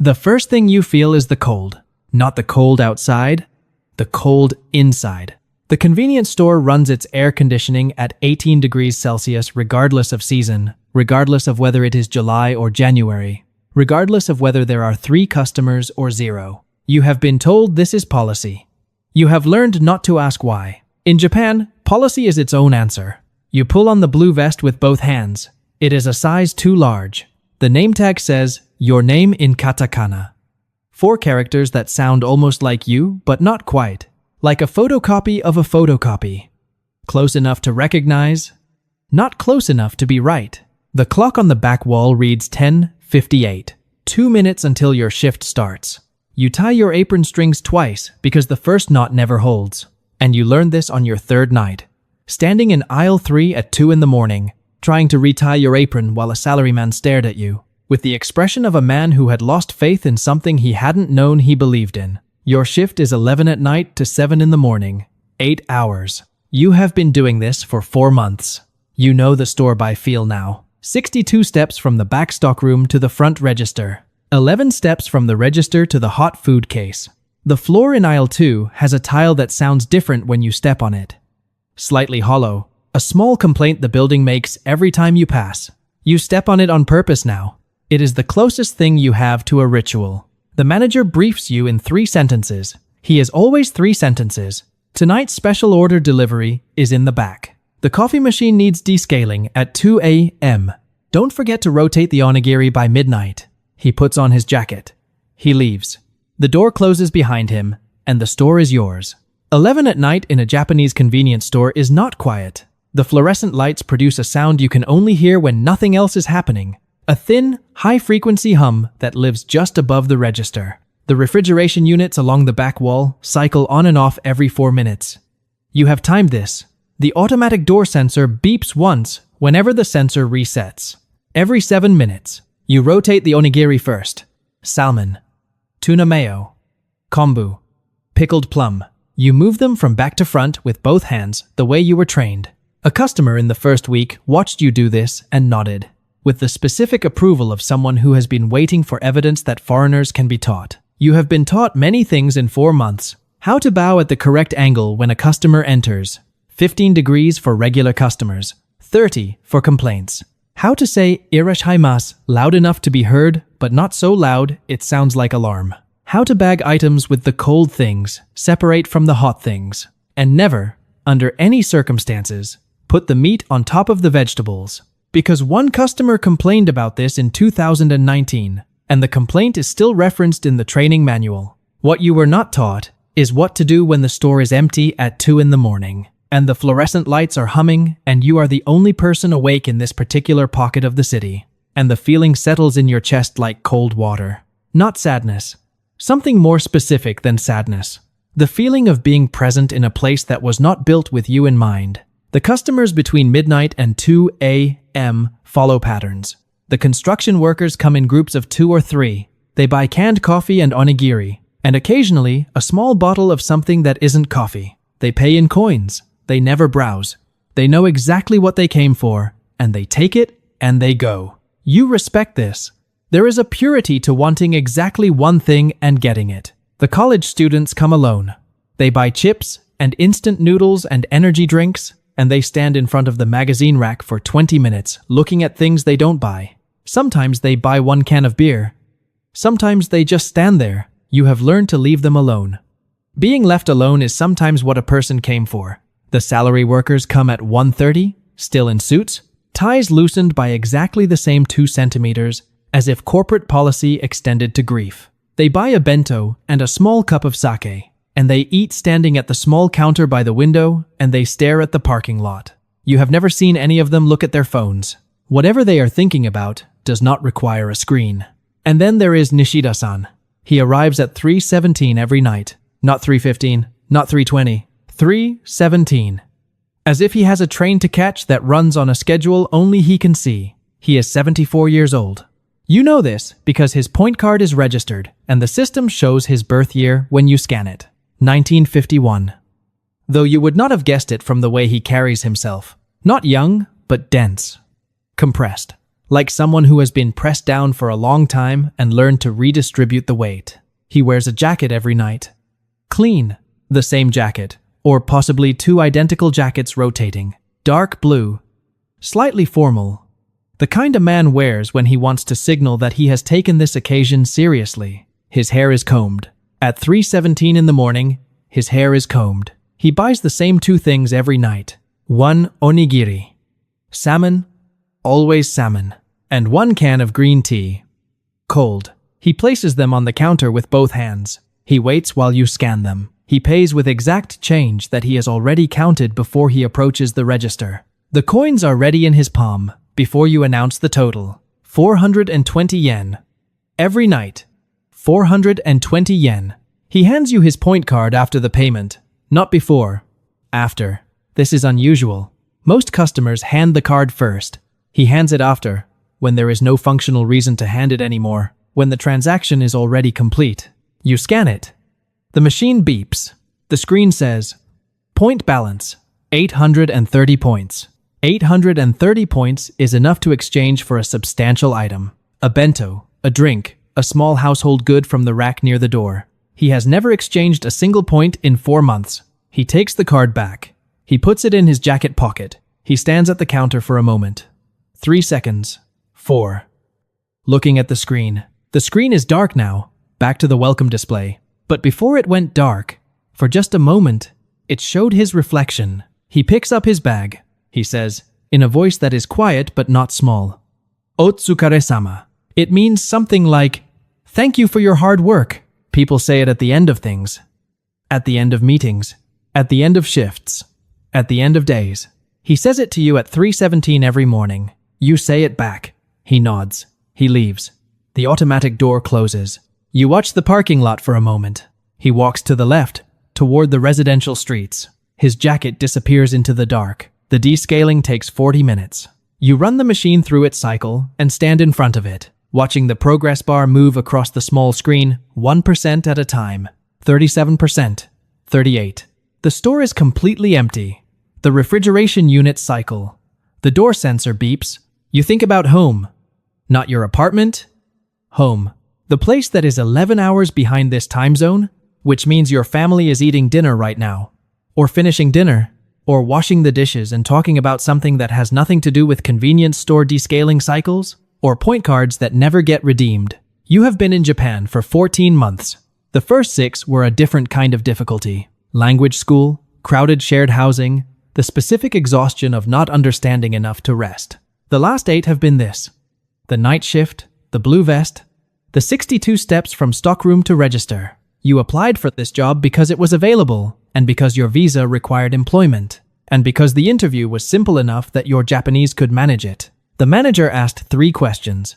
The first thing you feel is the cold. Not the cold outside, the cold inside. The convenience store runs its air conditioning at 18 degrees Celsius regardless of season, regardless of whether it is July or January, regardless of whether there are 3 customers or 0. You have been told this is policy. You have learned not to ask why. In Japan, policy is its own answer. You pull on the blue vest with both hands. It is a size too large. The name tag says, your name in katakana. 4 characters that sound almost like you, but not quite. Like a photocopy of a photocopy. Close enough to recognize, not close enough to be right. The clock on the back wall reads 10:58. 2 minutes until your shift starts. You tie your apron strings twice because the first knot never holds. And you learn this on your 3rd night. Standing in aisle 3 at 2 in the morning, trying to retie your apron while a salaryman stared at you, with the expression of a man who had lost faith in something he hadn't known he believed in. Your shift is 11 at night to 7 in the morning. 8 hours. You have been doing this for 4 months. You know the store by feel now. 62 steps from the back stockroom to the front register. 11 steps from the register to the hot food case. The floor in aisle 2 has a tile that sounds different when you step on it. Slightly hollow. A small complaint the building makes every time you pass. You step on it on purpose now. It is the closest thing you have to a ritual. The manager briefs you in 3 sentences. He is always 3 sentences. Tonight's special order delivery is in the back. The coffee machine needs descaling at 2 a.m. Don't forget to rotate the onigiri by midnight. He puts on his jacket. He leaves. The door closes behind him, and the store is yours. 11 at night in a Japanese convenience store is not quiet. The fluorescent lights produce a sound you can only hear when nothing else is happening. A thin, high-frequency hum that lives just above the register. The refrigeration units along the back wall cycle on and off every 4 minutes. You have timed this. The automatic door sensor beeps once whenever the sensor resets. Every 7 minutes. You rotate the onigiri first. Salmon. Tuna mayo. Kombu. Pickled plum. You move them from back to front with both hands the way you were trained. A customer in the first week watched you do this and nodded, with the specific approval of someone who has been waiting for evidence that foreigners can be taught. You have been taught many things in 4 months. How to bow at the correct angle when a customer enters. 15 degrees for regular customers. 30 for complaints. How to say irashaimasu loud enough to be heard, but not so loud it sounds like alarm. How to bag items with the cold things, separate from the hot things. And never, under any circumstances, put the meat on top of the vegetables. Because one customer complained about this in 2019, and the complaint is still referenced in the training manual. What you were not taught is what to do when the store is empty at 2 in the morning, and the fluorescent lights are humming, and you are the only person awake in this particular pocket of the city, and the feeling settles in your chest like cold water. Not sadness. Something more specific than sadness. The feeling of being present in a place that was not built with you in mind. The customers between midnight and 2 a.m. follow patterns. The construction workers come in groups of 2 or 3. They buy canned coffee and onigiri, and occasionally a small bottle of something that isn't coffee. They pay in coins. They never browse. They know exactly what they came for, and they take it and they go. You respect this. There is a purity to wanting exactly one thing and getting it. The college students come alone. They buy chips and instant noodles and energy drinks, and they stand in front of the magazine rack for 20 minutes looking at things they don't buy. Sometimes they buy 1 can of beer. Sometimes they just stand there. You have learned to leave them alone. Being left alone is sometimes what a person came for. The salary workers come at 1:30, still in suits, ties loosened by exactly the same 2 centimeters, as if corporate policy extended to grief. They buy a bento and a small cup of sake, and they eat standing at the small counter by the window, and they stare at the parking lot. You have never seen any of them look at their phones. Whatever they are thinking about does not require a screen. And then there is Nishida-san. He arrives at 3:17 every night. Not 3:15, not 3:20, 3:17. As if he has a train to catch that runs on a schedule only he can see. He is 74 years old. You know this because his point card is registered, and the system shows his birth year when you scan it. 1951. Though you would not have guessed it from the way he carries himself. Not young, but dense. Compressed. like someone who has been pressed down for a long time and learned to redistribute the weight. He wears a jacket every night. Clean, the same jacket, or possibly two identical jackets rotating. Dark blue, slightly formal. The kind a man wears when he wants to signal that he has taken this occasion seriously. His hair is combed. At 3:17 in the morning, his hair is combed. He buys the same two things every night. One onigiri, salmon, always salmon, and one can of green tea. Cold. He places them on the counter with both hands. He waits while you scan them. He pays with exact change that he has already counted before he approaches the register. The coins are ready in his palm before you announce the total. 420 yen. Every night. 420 yen. He hands you his point card after the payment, not before. After. This is unusual. Most customers hand the card first. He hands it after, when there is no functional reason to hand it anymore, when the transaction is already complete. You scan it. The machine beeps. The screen says, point balance, 830 points. 830 points is enough to exchange for a substantial item. A bento, a drink, a small household good from the rack near the door. He has never exchanged a single point in 4 months. He takes the card back. He puts it in his jacket pocket. He stands at the counter for a moment. 3 seconds. 4. Looking at the screen. The screen is dark now, back to the welcome display. But before it went dark, for just a moment, it showed his reflection. He picks up his bag. He says, in a voice that is quiet but not small, "Otsukare-sama." It means something like, "Thank you for your hard work." People say it at the end of things. At the end of meetings. At the end of shifts. At the end of days. He says it to you at 3:17 every morning. You say it back. He nods. He leaves. The automatic door closes. You watch the parking lot for a moment. He walks to the left, toward the residential streets. His jacket disappears into the dark. The descaling takes 40 minutes. You run the machine through its cycle and stand in front of it, watching the progress bar move across the small screen 1% at a time. 37%. 38. The store is completely empty. The refrigeration unit cycle. The door sensor beeps. You think about home. Not your apartment. Home. The place that is 11 hours behind this time zone, which means your family is eating dinner right now. Or finishing dinner. Or washing the dishes and talking about something that has nothing to do with convenience store descaling cycles. Or point cards that never get redeemed. You have been in Japan for 14 months. The first 6 were a different kind of difficulty. Language school, crowded shared housing, the specific exhaustion of not understanding enough to rest. The last 8 have been this. The night shift, the blue vest, the 62 steps from stockroom to register. You applied for this job because it was available, and because your visa required employment, and because the interview was simple enough that your Japanese could manage it. The manager asked 3 questions.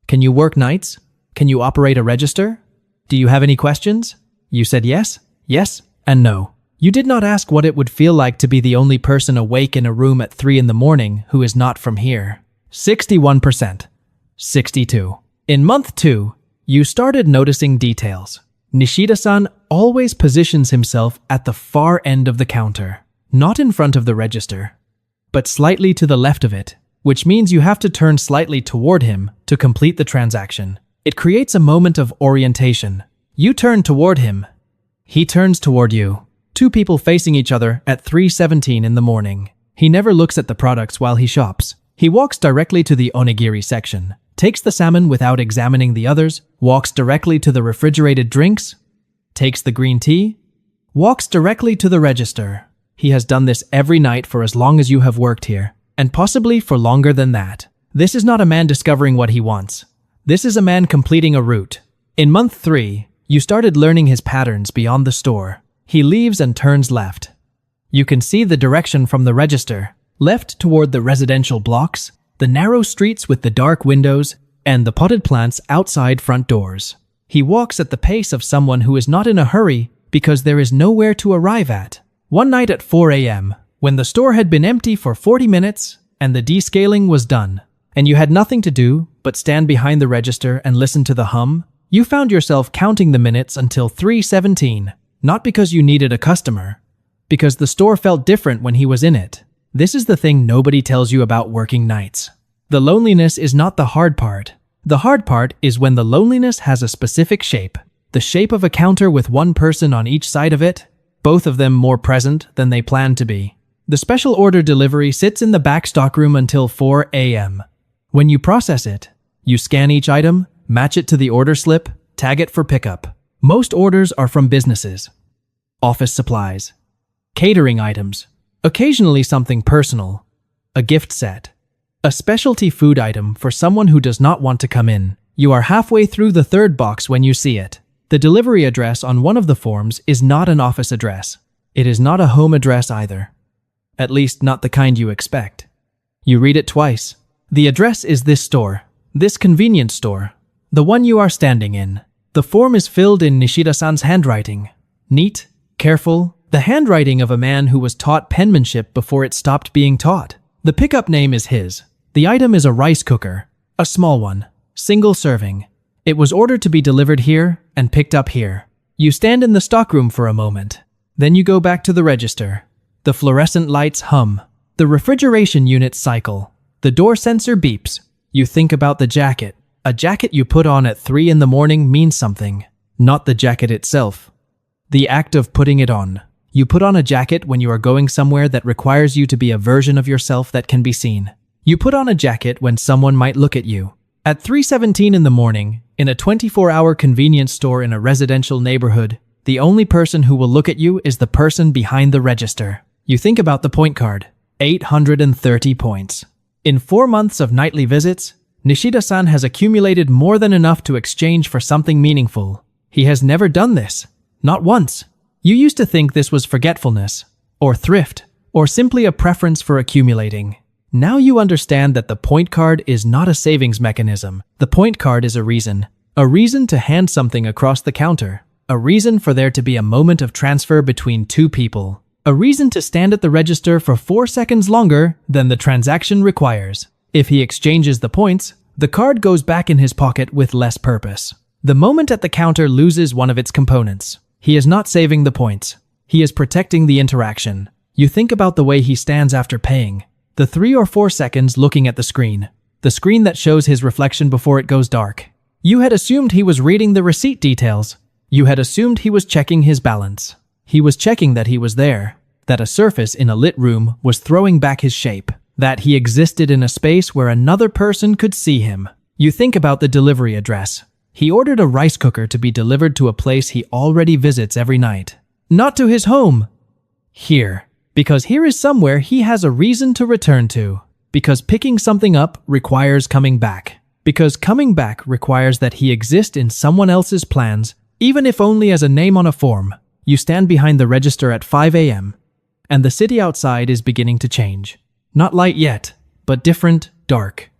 Can you work nights? Can you operate a register? Do you have any questions? You said yes, yes, and no. You did not ask what it would feel like to be the only person awake in a room at 3 in the morning who is not from here. 61%. 62. In month 2, you started noticing details. Nishida-san always positions himself at the far end of the counter, not in front of the register, but slightly to the left of it, which means you have to turn slightly toward him to complete the transaction. It creates a moment of orientation. You turn toward him. He turns toward you. 2 people facing each other at 3:17 in the morning. He never looks at the products while he shops. He walks directly to the onigiri section, takes the salmon without examining the others, walks directly to the refrigerated drinks, takes the green tea, walks directly to the register. He has done this every night for as long as you have worked here, and possibly for longer than that. This is not a man discovering what he wants. This is a man completing a route. In month 3, you started learning his patterns beyond the store. He leaves and turns left. You can see the direction from the register, left toward the residential blocks, the narrow streets with the dark windows, and the potted plants outside front doors. He walks at the pace of someone who is not in a hurry because there is nowhere to arrive at. One night at 4 a.m., when the store had been empty for 40 minutes and the descaling was done, and you had nothing to do but stand behind the register and listen to the hum, you found yourself counting the minutes until 3:17. Not because you needed a customer, because the store felt different when he was in it. This is the thing nobody tells you about working nights. The loneliness is not the hard part. The hard part is when the loneliness has a specific shape. The shape of a counter with one person on each side of it, both of them more present than they planned to be. The special order delivery sits in the back stockroom until 4 a.m. When you process it, you scan each item, match it to the order slip, tag it for pickup. Most orders are from businesses, office supplies, catering items, occasionally something personal, a gift set, a specialty food item for someone who does not want to come in. You are halfway through the third box when you see it. The delivery address on one of the forms is not an office address. It is not a home address either. At least not the kind you expect. You read it twice. The address is this store, this convenience store, the one you are standing in. The form is filled in Nishida-san's handwriting. Neat, careful, the handwriting of a man who was taught penmanship before it stopped being taught. The pickup name is his. The item is a rice cooker, a small one, single serving. It was ordered to be delivered here and picked up here. You stand in the stockroom for a moment. Then you go back to the register. The fluorescent lights hum. The refrigeration units cycle. The door sensor beeps. You think about the jacket. A jacket you put on at 3 in the morning means something. Not the jacket itself. The act of putting it on. You put on a jacket when you are going somewhere that requires you to be a version of yourself that can be seen. You put on a jacket when someone might look at you. At 3:17 in the morning, in a 24-hour convenience store in a residential neighborhood, the only person who will look at you is the person behind the register. You think about the point card. 830 points. In 4 months of nightly visits, Nishida-san has accumulated more than enough to exchange for something meaningful. He has never done this. Not once. You used to think this was forgetfulness, or thrift, or simply a preference for accumulating. Now you understand that the point card is not a savings mechanism. The point card is a reason to hand something across the counter, a reason for there to be a moment of transfer between two people, a reason to stand at the register for 4 seconds longer than the transaction requires. If he exchanges the points, the card goes back in his pocket with less purpose. The moment at the counter loses one of its components. He is not saving the points. He is protecting the interaction. You think about the way he stands after paying. The 3 or 4 seconds looking at the screen that shows his reflection before it goes dark. You had assumed he was reading the receipt details. You had assumed he was checking his balance. He was checking that he was there, that a surface in a lit room was throwing back his shape, that he existed in a space where another person could see him. You think about the delivery address. He ordered a rice cooker to be delivered to a place he already visits every night. Not to his home. Here. Because here is somewhere he has a reason to return to. Because picking something up requires coming back. Because coming back requires that he exist in someone else's plans, even if only as a name on a form. You stand behind the register at 5 a.m., and the city outside is beginning to change. Not light yet, but different, dark.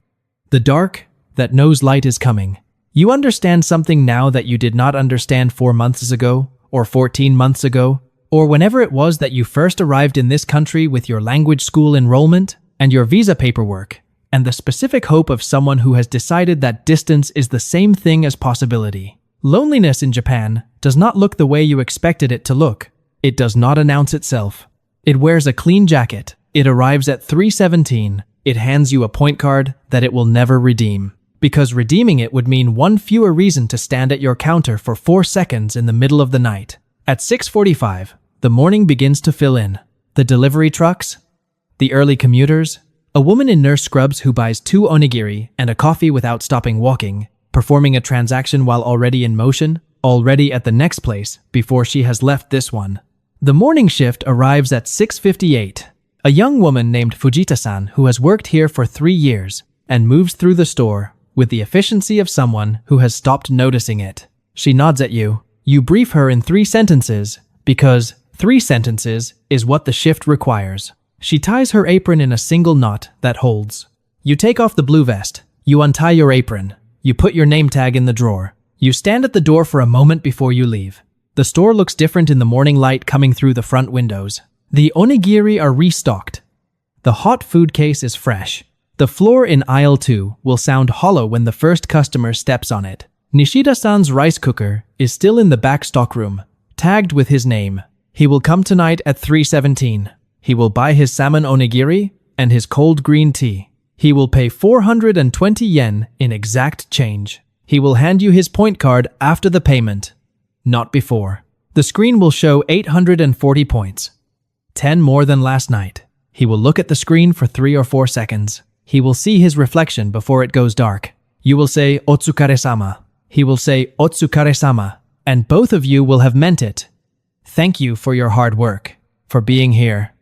The dark that knows light is coming. You understand something now that you did not understand 4 months ago, or 14 months ago, or whenever it was that you first arrived in this country with your language school enrollment and your visa paperwork, and the specific hope of someone who has decided that distance is the same thing as possibility. Loneliness in Japan does not look the way you expected it to look. It does not announce itself. It wears a clean jacket. It arrives at 3:17. It hands you a point card that it will never redeem. Because redeeming it would mean one fewer reason to stand at your counter for 4 seconds in the middle of the night. At 6:45, the morning begins to fill in. The delivery trucks, the early commuters, a woman in nurse scrubs who buys 2 onigiri and a coffee without stopping walking, performing a transaction while already in motion, already at the next place before she has left this one. The morning shift arrives at 6:58. A young woman named Fujita-san who has worked here for 3 years and moves through the store with the efficiency of someone who has stopped noticing it. She nods at you. You brief her in 3 sentences because 3 sentences is what the shift requires. She ties her apron in a single knot that holds. You take off the blue vest. You untie your apron. You put your name tag in the drawer. You stand at the door for a moment before you leave. The store looks different in the morning light coming through the front windows. The onigiri are restocked. The hot food case is fresh. The floor in aisle 2 will sound hollow when the first customer steps on it. Nishida-san's rice cooker is still in the back stockroom, tagged with his name. He will come tonight at 3:17. He will buy his salmon onigiri and his cold green tea. He will pay 420 yen in exact change. He will hand you his point card after the payment, not before. The screen will show 840 points, 10 more than last night. He will look at the screen for 3 or 4 seconds. He will see his reflection before it goes dark. You will say, "Otsukare-sama." He will say, "Otsukare-sama," and both of you will have meant it. Thank you for your hard work, for being here,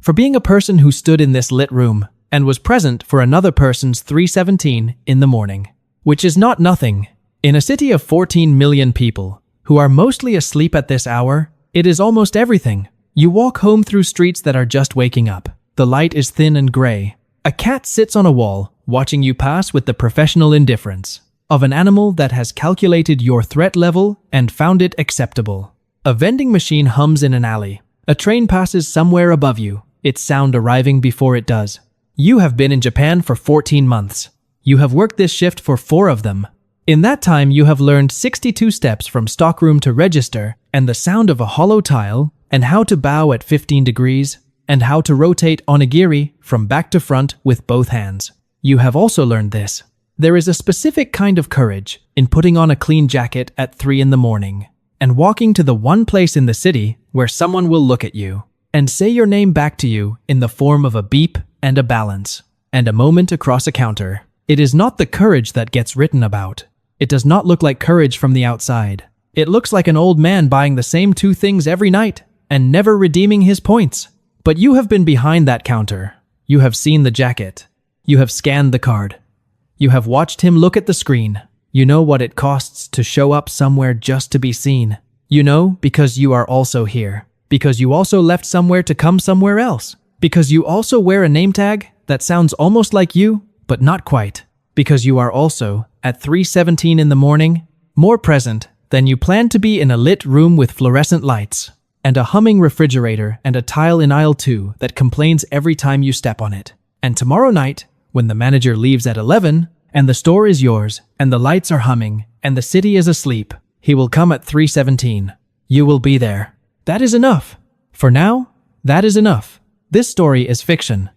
for being a person who stood in this lit room and was present for another person's 3:17 in the morning, which is not nothing. In a city of 14 million people who are mostly asleep at this hour, it is almost everything. You walk home through streets that are just waking up. The light is thin and gray. A cat sits on a wall, watching you pass with the professional indifference of an animal that has calculated your threat level and found it acceptable. A vending machine hums in an alley. A train passes somewhere above you, its sound arriving before it does. You have been in Japan for 14 months. You have worked this shift for 4 of them. In that time, you have learned 62 steps from stockroom to register, and the sound of a hollow tile, and how to bow at 15 degrees, and how to rotate onigiri from back to front with both hands. You have also learned this. There is a specific kind of courage in putting on a clean jacket at 3 in the morning and walking to the one place in the city where someone will look at you and say your name back to you in the form of a beep and a balance and a moment across a counter. It is not the courage that gets written about. It does not look like courage from the outside. It looks like an old man buying the same 2 things every night and never redeeming his points. But you have been behind that counter. You have seen the jacket. You have scanned the card. You have watched him look at the screen. You know what it costs to show up somewhere just to be seen. You know because you are also here. Because you also left somewhere to come somewhere else. Because you also wear a name tag that sounds almost like you, but not quite. Because you are also, at 3:17 in the morning, more present than you planned to be in a lit room with fluorescent lights, and a humming refrigerator and a tile in aisle 2 that complains every time you step on it. And tomorrow night, when the manager leaves at 11, and the store is yours, and the lights are humming, and the city is asleep, he will come at 3:17. You will be there. That is enough. For now, that is enough. This story is fiction.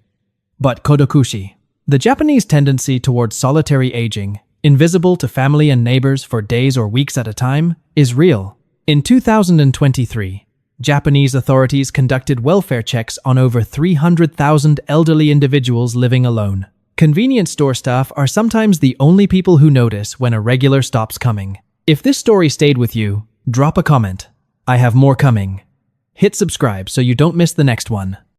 But kodokushi, the Japanese tendency towards solitary aging, invisible to family and neighbors for days or weeks at a time, is real. In 2023, Japanese authorities conducted welfare checks on over 300,000 elderly individuals living alone. Convenience store staff are sometimes the only people who notice when a regular stops coming. If this story stayed with you, drop a comment. I have more coming. Hit subscribe so you don't miss the next one.